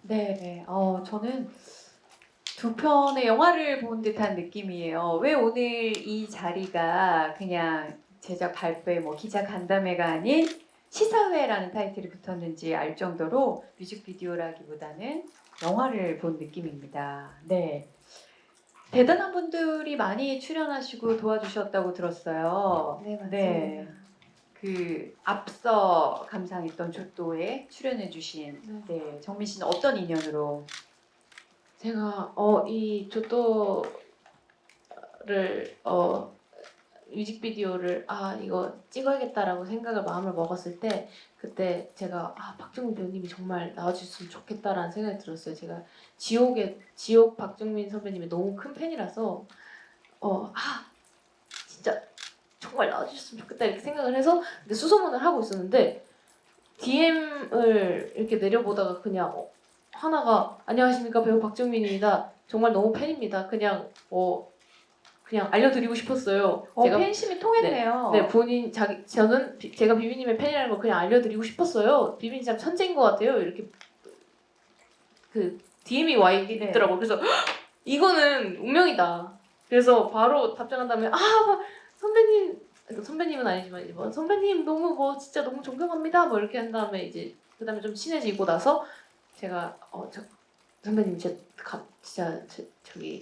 네, 저는 두 편의 영화를 본 듯한 느낌이에요. 왜 오늘 이 자리가 그냥 제작 발표회 뭐 기자 간담회가 아닌 시사회라는 타이틀이 붙었는지 알 정도로 뮤직비디오라기보다는 영화를 본 느낌입니다. 네. 대단한 분들이 많이 출연하시고 도와주셨다고 들었어요. 네, 맞습니다. 네. 그 앞서 감상했던 조또에 출연해주신 네, 정민 씨는 어떤 인연으로? 제가 이 조또를 뮤직비디오를 이거 찍어야겠다라고 생각을 마음을 먹었을 때 그때 제가 박정민 배우님이 정말 나와주셨으면 좋겠다라는 생각이 들었어요. 제가 지옥 박정민 선배님이 너무 큰 팬이라서 진짜 정말 나와주셨으면 좋겠다 이렇게 생각을 해서 근데 수소문을 하고 있었는데 DM을 이렇게 내려보다가 그냥 하나가 안녕하십니까 배우 박정민입니다. 정말 너무 팬입니다. 그냥 알려드리고 싶었어요. 제가 팬심이 통했네요. 네 저는 제가 비비님의 팬이라는 걸 그냥 알려드리고 싶었어요. 비비님 참 천재인 것 같아요. 이렇게 그 DM이 와 있더라고. 그래서 헉! 이거는 운명이다. 그래서 바로 답장한 다음에 선배님은 아니지만 뭐 선배님 너무 진짜 너무 존경합니다. 뭐 이렇게 한 다음에 이제 그 다음에 좀 친해지고 나서 제가 선배님 진짜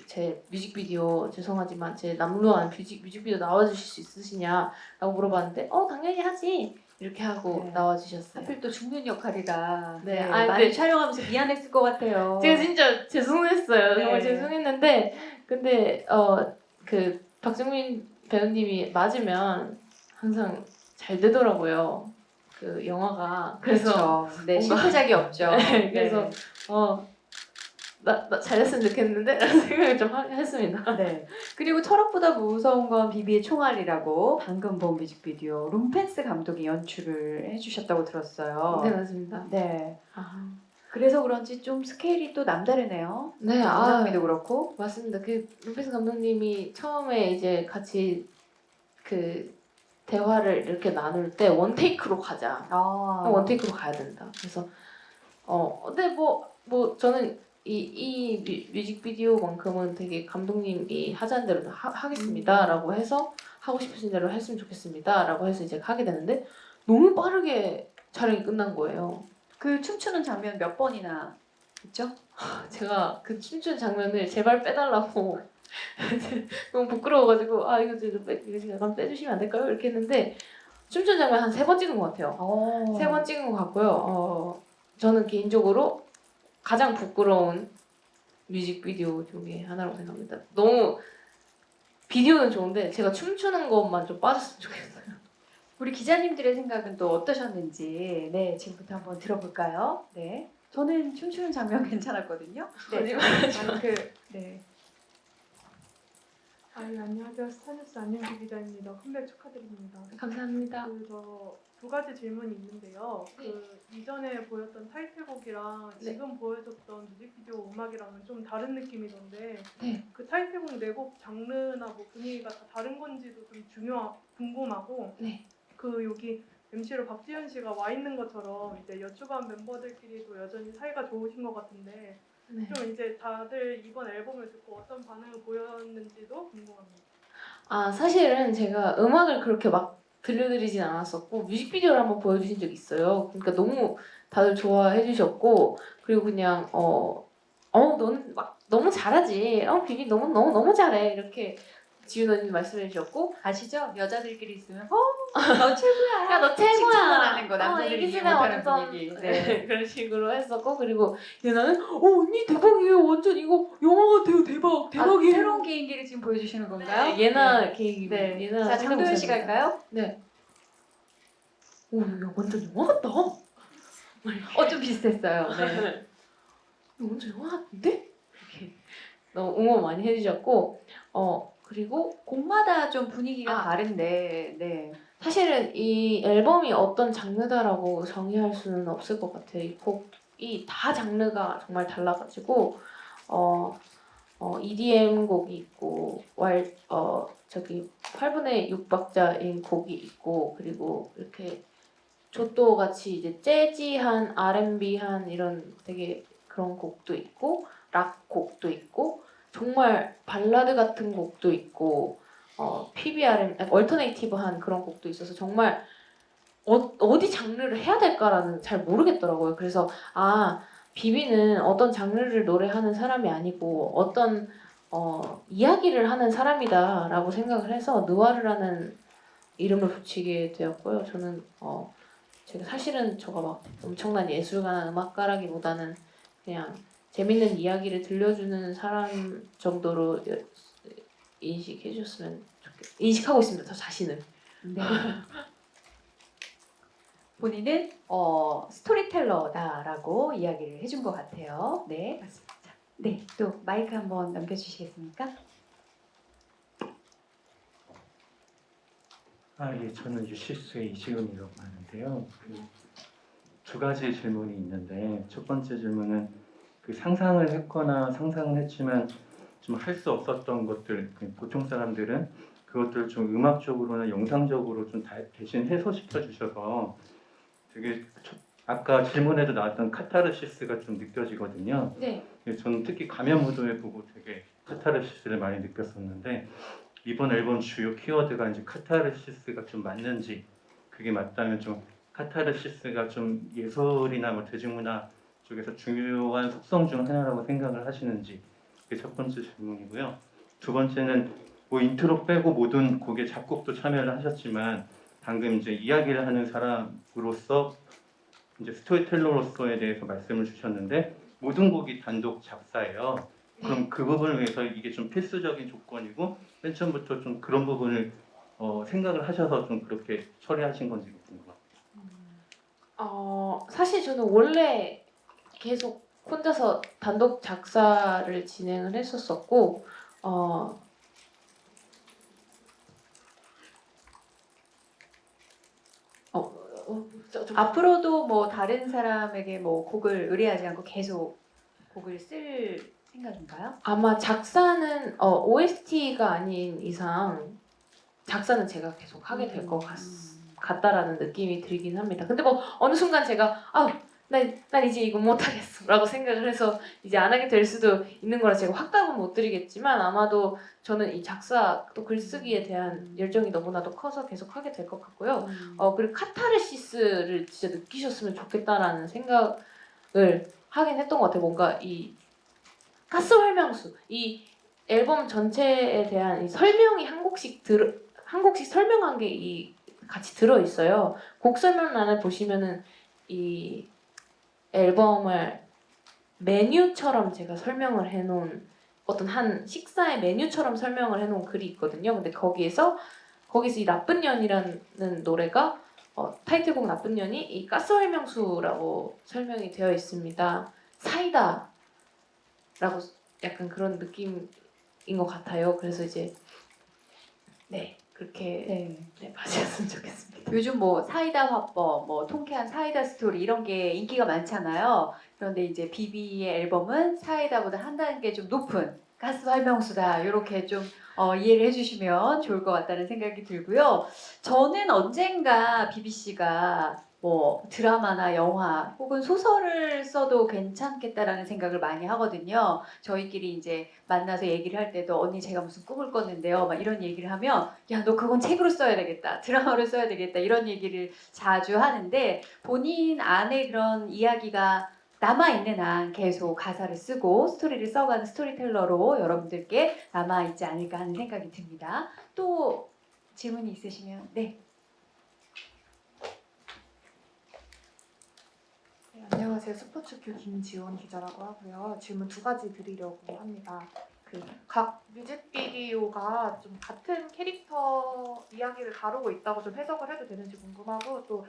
제 뮤직비디오 죄송하지만 제 남루한 뮤직비디오 나와주실 수 있으시냐라고 물어봤는데 당연히 하지 이렇게 하고 나와주셨어요. 하필 또 죽는 역할이라 네, 많이 촬영하면서 미안했을 것 같아요. 제가 진짜 죄송했어요. 네. 정말 죄송했는데 근데 그 박정민 배우님이 맞으면 항상 잘 되더라고요. 그 영화가 그래서 네, 실패작이 없죠. 네, 그래서 나 잘했으면 좋겠는데 라는 생각을 좀 했습니다. 네. 그리고 철학보다 무서운 건 비비의 총알이라고 방금 본 뮤직비디오 룸펜스 감독이 연출을 해주셨다고 들었어요. 네 맞습니다. 네. 그래서 그런지 좀 스케일이 또 남다르네요. 네, 장미도 그렇고. 맞습니다. 그 루페스 감독님이 처음에 이제 같이 그 대화를 이렇게 나눌 때 원테이크로 가자. 원테이크로 가야 된다. 그래서 근데 뭐 저는 이 뮤직비디오만큼은 되게 감독님이 하자는 대로 하겠습니다라고 해서 하고 싶으신 대로 했으면 좋겠습니다라고 해서 이제 하게 되는데 너무 빠르게 촬영이 끝난 거예요. 그 춤추는 장면 몇 번이나 있죠? 제가 그 춤추는 장면을 제발 빼달라고 너무 부끄러워가지고 이거 약간 빼주시면 안 될까요? 이렇게 했는데 춤추는 장면 한 3번 찍은 것 같아요. 3번 찍은 것 같고요. 저는 개인적으로 가장 부끄러운 뮤직비디오 중에 하나라고 생각합니다. 너무 비디오는 좋은데 제가 춤추는 것만 좀 빠졌으면 좋겠어요. 우리 기자님들의 생각은 또 어떠셨는지 네 지금부터 한번 들어볼까요? 네, 저는 춤추는 장면 괜찮았거든요. 네, 네. 안녕하세요. 스타뉴스 안윤기 기자입니다. 컴백 축하드립니다. 감사합니다. 저 두 가지 질문이 있는데요. 그 이전에 보였던 타이틀곡이랑 지금 보여줬던 뮤직비디오 음악이랑은 좀 다른 느낌이던데 그 타이틀곡 네 곡 장르나 뭐 분위기가 다 다른 건지도 좀 궁금하고 그 여기 MC로 박지현 씨가 와 있는 것처럼 이제 여쭈반 멤버들끼리도 여전히 사이가 좋으신 것 같은데 좀 이제 다들 이번 앨범을 듣고 어떤 반응을 보였는지도 궁금합니다. 사실은 제가 음악을 그렇게 막 들려드리진 않았었고 뮤직비디오를 한번 보여주신 적이 있어요. 그러니까 너무 다들 좋아해 주셨고 그리고 그냥 너는 막 너무 잘하지. 비비 너무 잘해. 이렇게 지윤 언니 말씀해 주셨고 아시죠? 여자들끼리 있으면 너 최고야. 야 너 최고야. 칭찬하는 거 남자들이 이기수면 못하는 완전 분위기. 그런 식으로 했었고 그리고 얘는 언니 대박이에요. 완전 이거 영화 같아요. 대박이에요. 새로운 개인기를 지금 보여주시는 건가요? 예나 개인기. 네. 예나 자, 장도연 씨 갈까요? 네. 오, 야, 완전 영화 같다. 좀 비슷했어요. 네. 완전 영화 같은데? 이렇게 너무 응원 많이 해주셨고, 그리고 곡마다 좀 분위기가 아. 다른데, 네. 사실은 이 앨범이 어떤 장르다라고 정의할 수는 없을 것 같아요. 이 곡이 다 장르가 정말 달라가지고, EDM 곡이 있고, 8분의 6박자인 곡이 있고, 그리고 이렇게 조또 같이 이제 재즈한 R&B한 이런 되게 그런 곡도 있고 락 곡도 있고 정말 발라드 같은 곡도 있고 PBR은 얼터네이티브한 그런 곡도 있어서 정말 어디 장르를 해야 될까라는 잘 모르겠더라고요. 그래서 비비는 어떤 장르를 노래하는 사람이 아니고 어떤 이야기를 하는 사람이다라고 생각을 해서 느와르라는 이름을 붙이게 되었고요. 저는 제가 사실은 저가 막 엄청난 예술가나 음악가라기보다는 그냥 재밌는 이야기를 들려주는 사람 정도로 인식해 주셨으면 인식하고 있습니다. 저 자신을. 네. 본인은 스토리텔러다라고 이야기를 해준 것 같아요. 네, 맞습니다. 네, 또 마이크 한번 넘겨주시겠습니까? 예, 저는 유시스의 이시훈이라고 하는데요. 두 가지 질문이 있는데 첫 번째 질문은 상상을 했거나 상상을 했지만 좀 할 수 없었던 것들, 보통 사람들은 그것들을 좀 음악적으로나 영상적으로 좀 대신 해소시켜 주셔서 되게 아까 질문에도 나왔던 카타르시스가 좀 느껴지거든요. 네. 저는 특히 가면 무도회 보고 되게 카타르시스를 많이 느꼈었는데 이번 앨범 주요 키워드가 이제 카타르시스가 좀 맞는지, 그게 맞다면 좀 카타르시스가 좀 예술이나 뭐 대중문화 쪽에서 중요한 속성 중 하나라고 생각을 하시는지, 그게 첫 번째 질문이고요. 두 번째는 뭐 인트로 빼고 모든 곡에 작곡도 참여를 하셨지만 방금 이제 이야기를 하는 사람으로서 이제 스토리텔러로서에 대해서 말씀을 주셨는데 모든 곡이 단독 작사예요. 그럼 그 부분을 위해서 이게 좀 필수적인 조건이고 맨 처음부터 좀 그런 부분을 생각을 하셔서 좀 그렇게 처리하신 건지 궁금합니다. 사실 저는 원래 계속 혼자서 단독 작사를 진행을 했었었고 앞으로도 뭐 다른 사람에게 뭐 곡을 의뢰하지 않고 계속 곡을 쓸 생각인가요? 아마 작사는 OST가 아닌 이상 작사는 제가 계속 하게 될 것 같다라는 느낌이 들긴 합니다. 근데 뭐 어느 순간 제가 난 이제 이거 못하겠어라고 생각을 해서 이제 안 하게 될 수도 있는 거라 제가 확답은 못 드리겠지만 아마도 저는 이 작사 또 글쓰기에 대한 열정이 너무나도 커서 계속 하게 될 것 같고요. 그리고 카타르시스를 진짜 느끼셨으면 좋겠다라는 생각을 하긴 했던 것 같아요. 뭔가 이 가스 활명수 이 앨범 전체에 대한 이 설명이 한 곡씩 설명한 게 같이 들어 있어요. 곡 설명란을 보시면은 이 앨범을 메뉴처럼 제가 설명을 해놓은 어떤 한 식사의 메뉴처럼 설명을 해놓은 글이 있거든요. 근데 거기서 이 나쁜 년이라는 노래가 타이틀곡 나쁜 년이 이 가스 활명수라고 설명이 되어 있습니다. 사이다라고 약간 그런 느낌인 것 같아요. 그래서 이제 그렇게 봐주셨으면 좋겠습니다. 요즘 뭐 사이다 화법, 뭐 통쾌한 사이다 스토리 이런 게 인기가 많잖아요. 그런데 이제 비비의 앨범은 사이다보다 한 단계 좀 높은 가스 활명수다. 이렇게 좀 이해를 해주시면 좋을 것 같다는 생각이 들고요. 저는 언젠가 비비 씨가 뭐 드라마나 영화 혹은 소설을 써도 괜찮겠다라는 생각을 많이 하거든요. 저희끼리 이제 만나서 얘기를 할 때도 언니 제가 무슨 꿈을 꿨는데요. 막 이런 얘기를 하면 야, 너 그건 책으로 써야 되겠다. 드라마로 써야 되겠다. 이런 얘기를 자주 하는데 본인 안에 그런 이야기가 남아있는 한 계속 가사를 쓰고 스토리를 써가는 스토리텔러로 여러분들께 남아있지 않을까 하는 생각이 듭니다. 또 질문이 있으시면 네. 네, 안녕하세요. 스포츠큐 김지원 기자라고 하고요. 질문 두 가지 드리려고 합니다. 각 뮤직비디오가 좀 같은 캐릭터 이야기를 다루고 있다고 좀 해석을 해도 되는지 궁금하고 또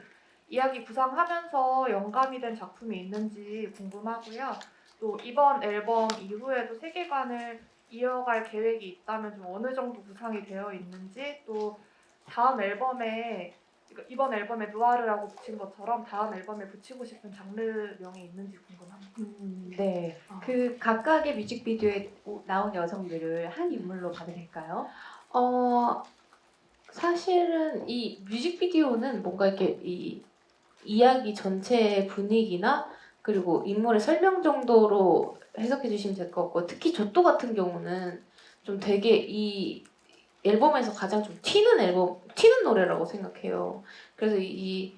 이야기 구상하면서 영감이 된 작품이 있는지 궁금하고요. 또 이번 앨범 이후에도 세계관을 이어갈 계획이 있다면 좀 어느 정도 구상이 되어 있는지 또 다음 앨범에 이번 앨범에 누아르라고 붙인 것처럼 다음 앨범에 붙이고 싶은 장르명이 있는지 궁금합니다. 네. 그 각각의 뮤직비디오에 나온 여성들을 한 인물로 봐도 될까요? 사실은 이 뮤직비디오는 뭔가 이렇게 이 이야기 전체의 분위기나 그리고 인물의 설명 정도로 해석해 주시면 될 것 같고 특히 조또 같은 경우는 좀 되게 이 앨범에서 가장 좀 튀는 노래라고 생각해요. 그래서 이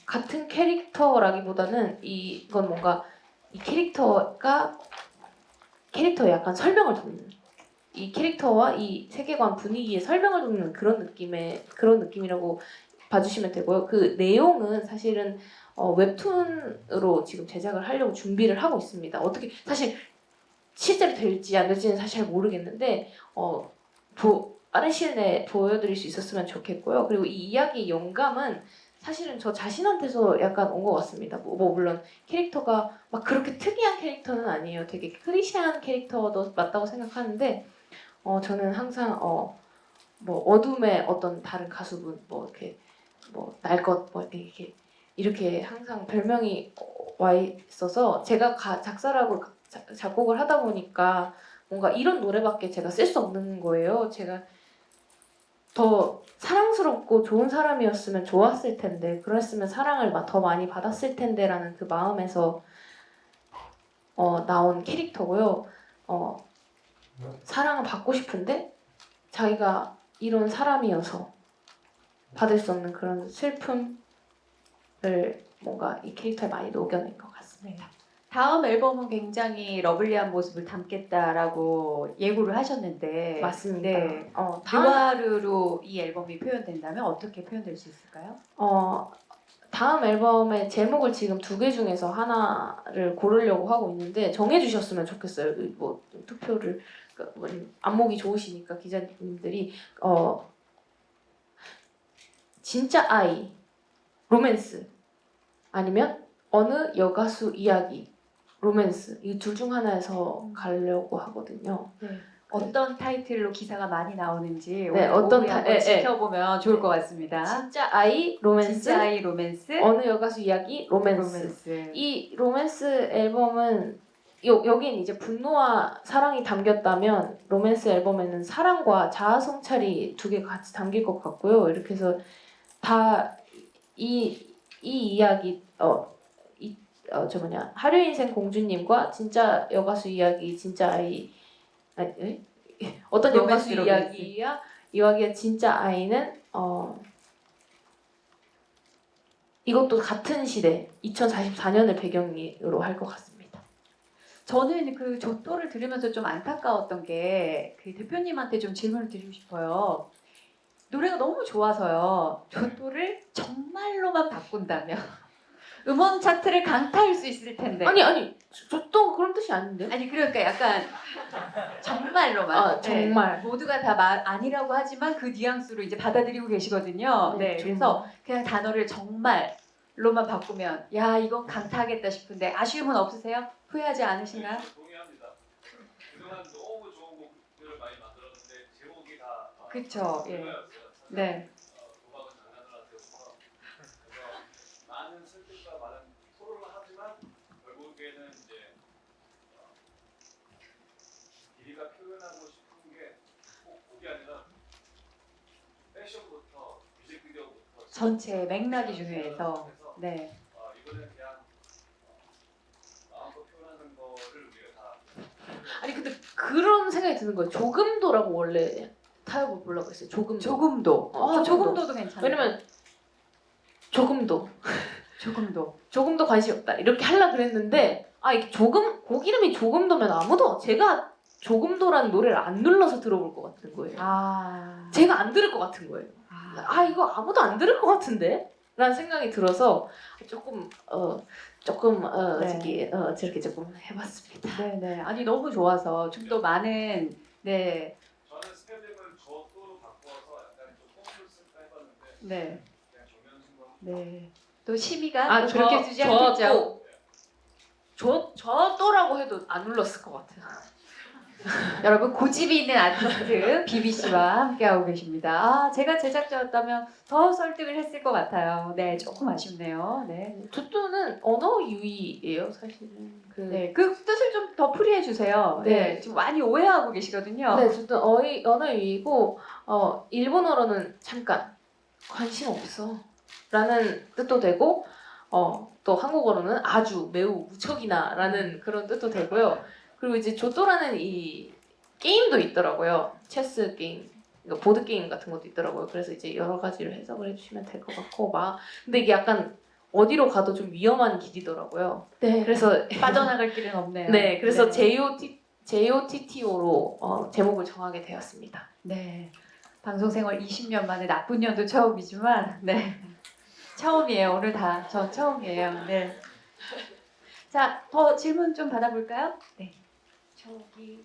같은 캐릭터라기보다는 이건 뭔가 이 캐릭터에 약간 설명을 돕는 이 캐릭터와 이 세계관 분위기에 설명을 돕는 그런 느낌이라고 봐주시면 되고요. 그 내용은 사실은 웹툰으로 지금 제작을 하려고 준비를 하고 있습니다. 어떻게 사실 실제로 될지 안 될지는 사실 잘 모르겠는데 빠른 시일 내에 보여드릴 수 있었으면 좋겠고요. 그리고 이 이야기의 영감은 사실은 저 자신한테서 약간 온 것 같습니다. 뭐 물론 캐릭터가 막 그렇게 특이한 캐릭터는 아니에요. 되게 클리셰한 캐릭터도 맞다고 생각하는데 저는 항상 뭐 어둠의 어떤 다른 가수분 뭐 이렇게 뭐 날것 뭐 이렇게 항상 별명이 와 있어서 제가 작사라고 작곡을 하다 보니까 뭔가 이런 노래밖에 제가 쓸 수 없는 거예요. 제가 더 사랑스럽고 좋은 사람이었으면 좋았을 텐데 그랬으면 사랑을 더 많이 받았을 텐데라는 그 마음에서 나온 캐릭터고요. 사랑을 받고 싶은데 자기가 이런 사람이어서 받을 수 없는 그런 슬픔을 뭔가 이 캐릭터에 많이 녹여낸 것 같습니다. 다음 앨범은 굉장히 러블리한 모습을 담겠다라고 예고를 하셨는데 맞습니다. 네. 다음 유아르로 이 앨범이 표현된다면 어떻게 표현될 수 있을까요? 다음 앨범의 제목을 지금 2개 중에서 하나를 고르려고 하고 있는데 정해주셨으면 좋겠어요. 뭐 투표를 안목이 좋으시니까 기자님들이 진짜 아이, 로맨스 아니면 어느 여가수 이야기, 로맨스 이 둘 중 하나에서 가려고 하거든요. 네. 어떤 타이틀로 기사가 많이 나오는지 네, 오늘 어떤 오후에 한번 지켜보면 좋을 것 같습니다. 진짜 아이, 로맨스, 진짜 아이 로맨스, 어느 여가수 이야기, 로맨스. 이 로맨스 앨범은 여기엔 이제 분노와 사랑이 담겼다면 로맨스 앨범에는 사랑과 자아 성찰이 2개 같이 담길 것 같고요. 이렇게 해서 다 이 이야기 하류 인생 공주님과 진짜 여가수 이야기 진짜 아이 어떤 여가수 로맨스. 이야기와 진짜 아이는 이것도 같은 시대 2044년을 배경으로 할 것 같습니다. 저는 그 조또를 들으면서 좀 안타까웠던 게 그 대표님한테 좀 질문을 드리고 싶어요. 노래가 너무 좋아서요. 조또를 정말로만 바꾼다면 음원 차트를 강타할 수 있을 텐데. 아니 또 그런 뜻이 아닌데. 아니 그러니까 약간 정말로만. 정말. 네, 모두가 다 아니라고 하지만 그 뉘앙스로 이제 받아들이고 계시거든요. 네, 그래서 그냥 단어를 정말로만 바꾸면 야 이건 강타하겠다 싶은데 아쉬움은 없으세요? 후회하지 않으신가요? 동의합니다. 그동안 너무 좋은 곡들을 많이 만들었는데 제목이 다 그쵸. 예. 그거였어요. 네. 도박은 장난을 하세요. 그래서 많은 설득과 많은 토론을 하지만 결국에는 이제 길이가 표현하고 싶은 게 꼭 곡이 아니라 패션부터 뮤직비디오부터 전체 맥락이 중요해서. 그래서 네. 이번에 그냥 마음껏 표현하는 거를 우리가 다 아니 근데 그런 생각이 드는 거예요. 조금도라고 원래 타협을 보려고 했어요. 조금도. 조금도. 조금도도 괜찮아요. 왜냐면 조금도 관심이 없다 이렇게 하려고 그랬는데 이게 곡 이름이 조금도면 아무도 제가 조금도라는 노래를 안 눌러서 들어볼 것 같은 거예요. 제가 안 들을 것 같은 거예요. 이거 아무도 안 들을 것 같은데? 라는 생각이 들어서 조금 네. 저렇게 조금 해봤습니다. 네네. 아니 너무 좋아서 좀 더 많은 네. 저는 스펠링을 저도로 바꿔서 약간 좀 뽕을 쓸까 해봤는데 네. 그냥 정면승부하고 네. 또 심의가 또 그렇게 주지 않겠죠. 저도라고 해도 안 눌렀을 것 같아요. 여러분 고집이 있는 아티스트 비비 씨와 함께하고 계십니다. 제가 제작자였다면 더 설득을 했을 것 같아요. 네, 조금 아쉽네요. 네. 조또는 언어 유희예요, 사실은. 네, 그 뜻을 좀 더 풀이해 주세요. 네. 네, 지금 많이 오해하고 계시거든요. 네, 조또 언어 유희고 일본어로는 잠깐 관심 없어 라는 뜻도 되고 또 한국어로는 아주, 매우, 무척이나라는 그런 뜻도 되고요. 그리고 이제 조또라는 이 게임도 있더라고요. 체스 게임, 그러니까 보드 게임 같은 것도 있더라고요. 그래서 이제 여러 가지를 해석을 해주시면 될 것 같고 근데 이게 약간 어디로 가도 좀 위험한 길이더라고요. 네. 그래서 빠져나갈 길은 없네요. 네, 그래서 네. JOTTO로 제목을 정하게 되었습니다. 네. 방송 생활 20년 만에 나쁜 년도 처음이지만 네. 처음이에요. 오늘 다 저 처음이에요. 네. 자, 더 질문 좀 받아볼까요? 네. 저기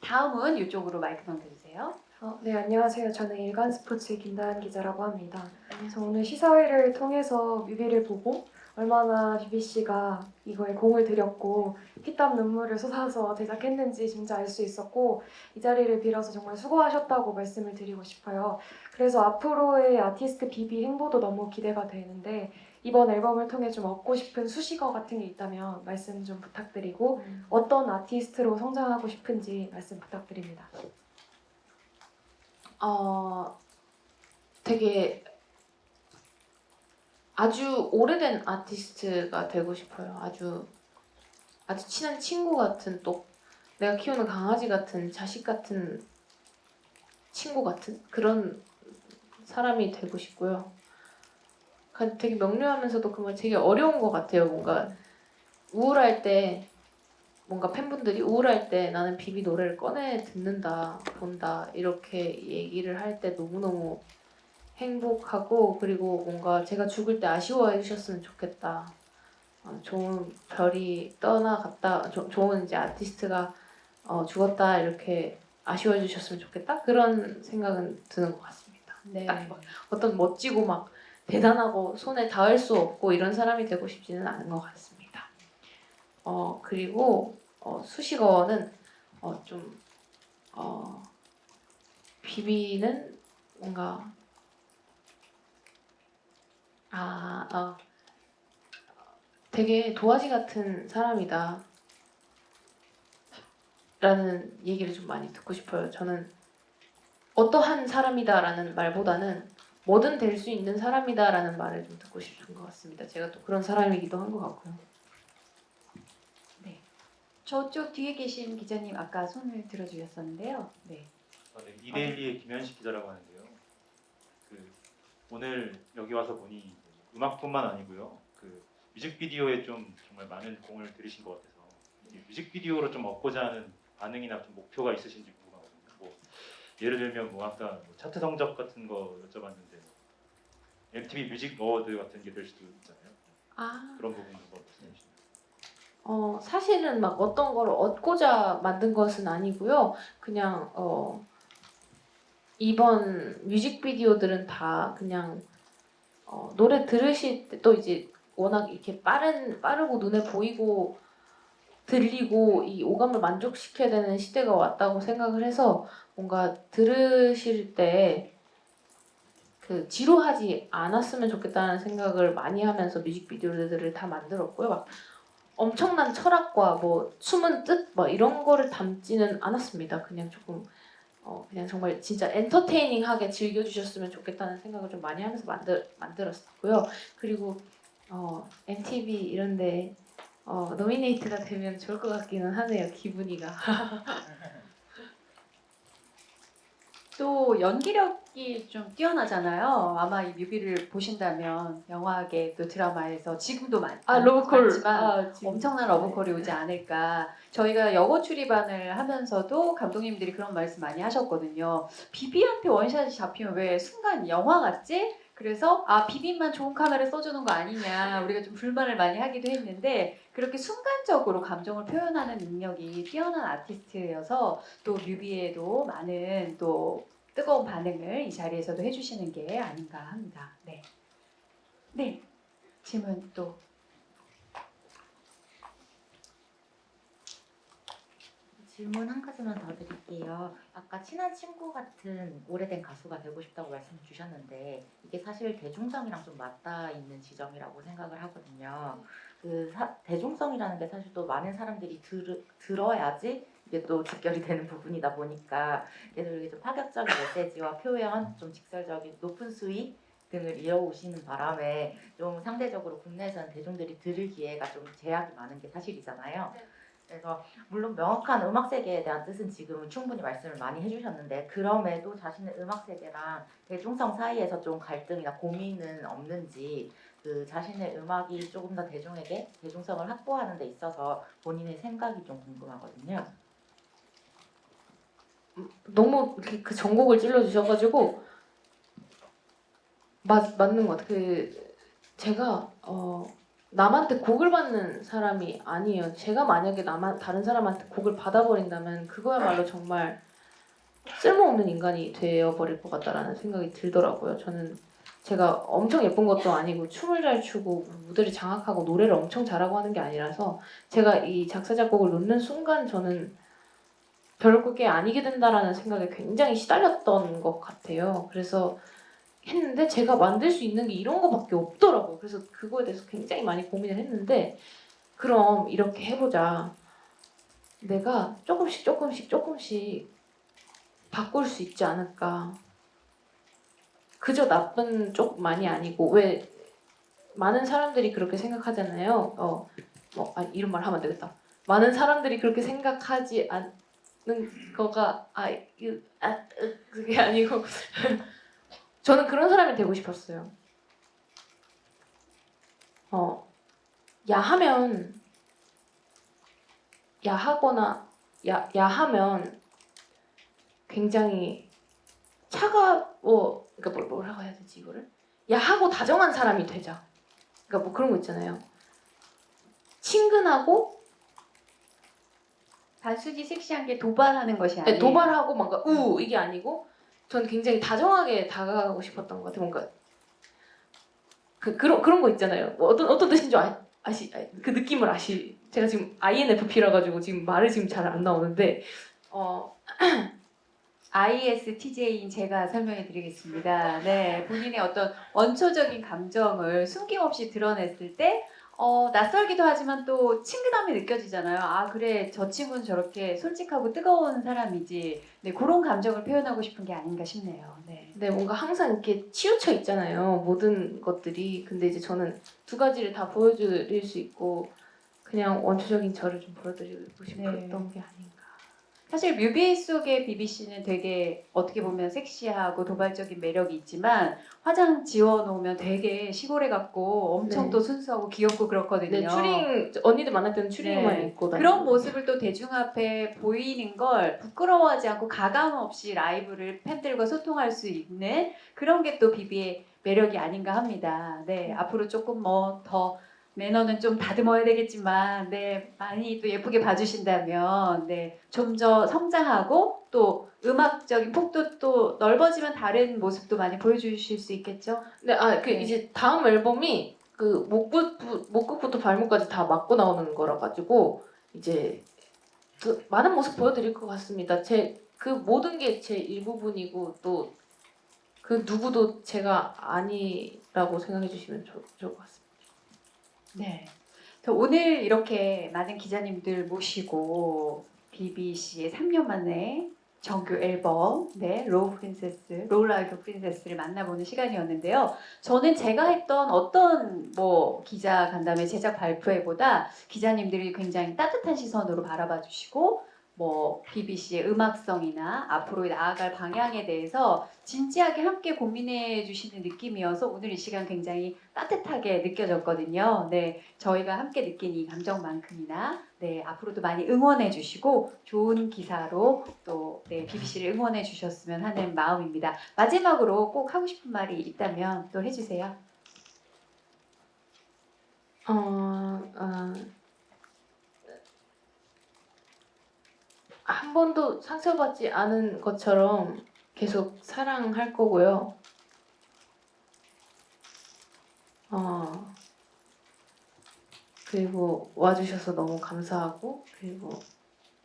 다음은 이쪽으로 마이크 넘겨주세요. 네, 안녕하세요. 저는 일간스포츠 김다은 기자라고 합니다. 그래서 오늘 시사회를 통해서 뮤비를 보고 얼마나 BBC가 이거에 공을 들였고 피땀 눈물을 쏟아서 제작했는지 진짜 알 수 있었고 이 자리를 빌어서 정말 수고하셨다고 말씀을 드리고 싶어요. 그래서 앞으로의 아티스트 비비 행보도 너무 기대가 되는데 이번 앨범을 통해 좀 얻고 싶은 수식어 같은 게 있다면 말씀 좀 부탁드리고 어떤 아티스트로 성장하고 싶은지 말씀 부탁드립니다. 되게 아주 오래된 아티스트가 되고 싶어요. 아주 친한 친구 같은, 또 내가 키우는 강아지 같은, 자식 같은, 친구 같은 그런 사람이 되고 싶고요. 되게 명료하면서도 그 말 되게 어려운 것 같아요. 뭔가 우울할 때, 뭔가 팬분들이 우울할 때 나는 비비 노래를 꺼내 듣는다, 본다 이렇게 얘기를 할 때 너무너무 행복하고, 그리고 뭔가 제가 죽을 때 아쉬워해 주셨으면 좋겠다. 좋은 별이 떠나갔다, 좋은 이제 아티스트가 죽었다 이렇게 아쉬워해 주셨으면 좋겠다. 그런 생각은 드는 것 같습니다. 네. 딱 막 어떤 멋지고 막 대단하고 손에 닿을 수 없고 이런 사람이 되고 싶지는 않은 것 같습니다. 그리고 수식어는 비비는 뭔가 되게 도화지 같은 사람이다 라는 얘기를 좀 많이 듣고 싶어요. 저는 어떠한 사람이다라는 말보다는 뭐든 될 수 있는 사람이다라는 말을 좀 듣고 싶은 것 같습니다. 제가 또 그런 사람이기도 한 것 같고요. 네. 저쪽 뒤에 계신 기자님 아까 손을 들어주셨었는데요. 네. 네, 이데일리의 김현식 기자라고 하는데요. 오늘 여기 와서 보니 음악뿐만 아니고요. 뮤직비디오에 좀 정말 많은 공을 들이신 것 같아서 이 뮤직비디오로 좀 얻고자 하는 반응이나 좀 목표가 있으신지 궁금하거든요. 예를 들면 아까 차트 성적 같은 거 여쭤봤는데 MTV 뮤직 어워드 같은 게 될 수도 있잖아요. 그런 부분도 말씀해 주시면. 사실은 막 어떤 걸 얻고자 만든 것은 아니고요. 그냥 이번 뮤직비디오들은 다 그냥 노래 들으실 때 또 이제 워낙 이렇게 빠르고 눈에 보이고 들리고 이 오감을 만족시켜야 되는 시대가 왔다고 생각을 해서 뭔가 들으실 때 지루하지 않았으면 좋겠다는 생각을 많이 하면서 뮤직비디오들을 다 만들었고요. 막 엄청난 철학과 숨은 뜻 이런 거를 담지는 않았습니다. 그냥 조금 그냥 정말 진짜 엔터테이닝하게 즐겨주셨으면 좋겠다는 생각을 좀 많이 하면서 만들었고요. 그리고 MTV 이런데 노미네이트가 되면 좋을 것 같기는 하네요. 기분이가. 또 연기력이 좀 뛰어나잖아요. 아마 이 뮤비를 보신다면 영화계 또 드라마에서 지금도 러브콜. 많지만 엄청난 러브콜이 오지 않을까. 저희가 영어 출입반을 하면서도 감독님들이 그런 말씀 많이 하셨거든요. 비비한테 원샷이 잡히면 왜 순간 영화 같지? 그래서 비비만 좋은 카메라 써주는 거 아니냐 우리가 좀 불만을 많이 하기도 했는데 그렇게 순간적으로 감정을 표현하는 능력이 뛰어난 아티스트여서 또 뮤비에도 많은 또 뜨거운 반응을 이 자리에서도 해주시는 게 아닌가 합니다. 네, 네 질문 또. 질문 한 가지만 더 드릴게요. 아까 친한 친구 같은 오래된 가수가 되고 싶다고 말씀 주셨는데 이게 사실 대중성이랑 좀 맞닿아 있는 지점이라고 생각을 하거든요. 대중성이라는 게 사실 또 많은 사람들이 들어야지 이게 또 직결이 되는 부분이다 보니까 예를 들어 좀 파격적인 메시지와 표현, 좀 직설적인 높은 수위 등을 이어오시는 바람에 좀 상대적으로 국내에서는 대중들이 들을 기회가 좀 제약이 많은 게 사실이잖아요. 그래서 물론 명확한 음악 세계에 대한 뜻은 지금은 충분히 말씀을 많이 해주셨는데 그럼에도 자신의 음악 세계랑 대중성 사이에서 좀 갈등이나 고민은 없는지 그 자신의 음악이 조금 더 대중에게 대중성을 확보하는 데 있어서 본인의 생각이 좀 궁금하거든요. 너무 그 전곡을 찔러주셔가지고 맞는 것 같아요. 제가 남한테 곡을 받는 사람이 아니에요. 제가 만약에 다른 사람한테 곡을 받아버린다면 그거야말로 정말 쓸모없는 인간이 되어버릴 것 같다라는 생각이 들더라고요. 저는 제가 엄청 예쁜 것도 아니고 춤을 잘 추고 무대를 장악하고 노래를 엄청 잘하고 하는 게 아니라서 제가 이 작사 작곡을 놓는 순간 저는 결국에 아니게 된다라는 생각에 굉장히 시달렸던 것 같아요. 그래서 했는데 제가 만들 수 있는 게 이런 거밖에 없더라고요. 그래서 그거에 대해서 굉장히 많이 고민을 했는데 그럼 이렇게 해보자. 내가 조금씩 바꿀 수 있지 않을까. 그저 나쁜 쪽만이 아니고 왜 많은 사람들이 그렇게 생각하잖아요. 이런 말 하면 안 되겠다. 많은 사람들이 그렇게 생각하지 않는 거가 그게 아니고 저는 그런 사람이 되고 싶었어요. 야하면 굉장히 그러니까 뭐라고 해야 되지 이거를? 야하고 다정한 사람이 되자. 그러니까 뭐 그런 거 있잖아요. 친근하고 단순히 섹시한 게 도발하는 것이 아니에요. 도발하고 뭔가 이게 아니고 전 굉장히 다정하게 다가가고 싶었던 것 같아요. 뭔가 그런 거 있잖아요. 뭐 어떤 뜻인지 그 느낌을 제가 지금 INFP라 가지고 지금 말을 지금 잘 안 나오는데 ISTJ인 제가 설명해 드리겠습니다. 네, 본인의 어떤 원초적인 감정을 숨김없이 드러냈을 때 낯설기도 하지만 또 친근함이 느껴지잖아요. 아, 그래, 저 친구는 저렇게 솔직하고 뜨거운 사람이지. 네, 그런 감정을 표현하고 싶은 게 아닌가 싶네요. 네. 네, 뭔가 항상 이렇게 치우쳐 있잖아요. 모든 것들이. 근데 이제 저는 두 가지를 다 보여드릴 수 있고 그냥 원초적인 저를 좀 보여드리고 싶었던 게 아닌가. 사실 뮤비 속의 비비씨는 되게 어떻게 보면 섹시하고 도발적인 매력이 있지만 화장 지워놓으면 되게 시골에 같고 엄청 또 순수하고 귀엽고 그렇거든요. 네, 언니들 만날 때는 추링만 입고 다니고 그런 모습을 또 대중 앞에 보이는 걸 부끄러워하지 않고 가감 없이 라이브를 팬들과 소통할 수 있는 그런 게 또 비비의 매력이 아닌가 합니다. 네, 앞으로 조금 더 매너는 좀 다듬어야 되겠지만 많이 또 예쁘게 봐주신다면 좀 더 성장하고 또 음악적인 폭도 또 넓어지면 다른 모습도 많이 보여주실 수 있겠죠? 이제 다음 앨범이 그 목끝부터 발목까지 다 맞고 나오는 거라 가지고 이제 많은 모습 보여드릴 것 같습니다. 그 모든 게 제 일부분이고 또 그 누구도 제가 아니라고 생각해 주시면 좋을 것 같습니다. 네. 오늘 이렇게 많은 기자님들 모시고 비비씨의 3년 만에 정규 앨범 로우라이브 프린세스를 만나보는 시간이었는데요. 저는 제가 했던 어떤 기자 간담회 제작 발표회보다 기자님들이 굉장히 따뜻한 시선으로 바라봐 주시고 BBC의 음악성이나 앞으로 나아갈 방향에 대해서 진지하게 함께 고민해 주시는 느낌이어서 오늘 이 시간 굉장히 따뜻하게 느껴졌거든요. 네, 저희가 함께 느낀 이 감정만큼이나 앞으로도 많이 응원해 주시고 좋은 기사로 또 BBC를 응원해 주셨으면 하는 마음입니다. 마지막으로 꼭 하고 싶은 말이 있다면 또 해주세요. 한 번도 상처받지 않은 것처럼 계속 사랑할 거고요. 그리고 와주셔서 너무 감사하고 그리고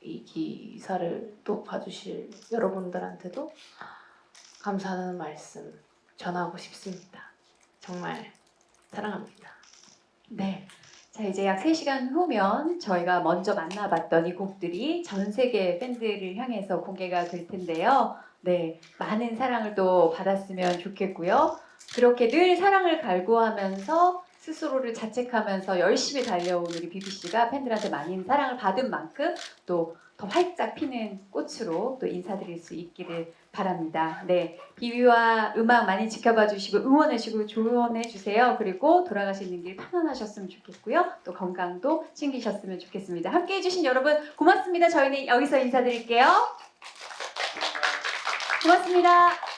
이 기사를 또 봐주실 여러분들한테도 감사하다는 말씀 전하고 싶습니다. 정말 사랑합니다. 네. 자, 이제 약 3시간 후면 저희가 먼저 만나봤던 이 곡들이 전 세계 팬들을 향해서 공개가 될 텐데요. 네, 많은 사랑을 또 받았으면 좋겠고요. 그렇게 늘 사랑을 갈구하면서 스스로를 자책하면서 열심히 달려온 우리 비비씨가 팬들한테 많은 사랑을 받은 만큼 또 더 활짝 피는 꽃으로 또 인사드릴 수 있기를 바랍니다. 네, 비비와 음악 많이 지켜봐 주시고 응원해주시고 조언해 주세요. 그리고 돌아가시는 길 편안하셨으면 좋겠고요. 또 건강도 챙기셨으면 좋겠습니다. 함께해 주신 여러분 고맙습니다. 저희는 여기서 인사드릴게요. 고맙습니다.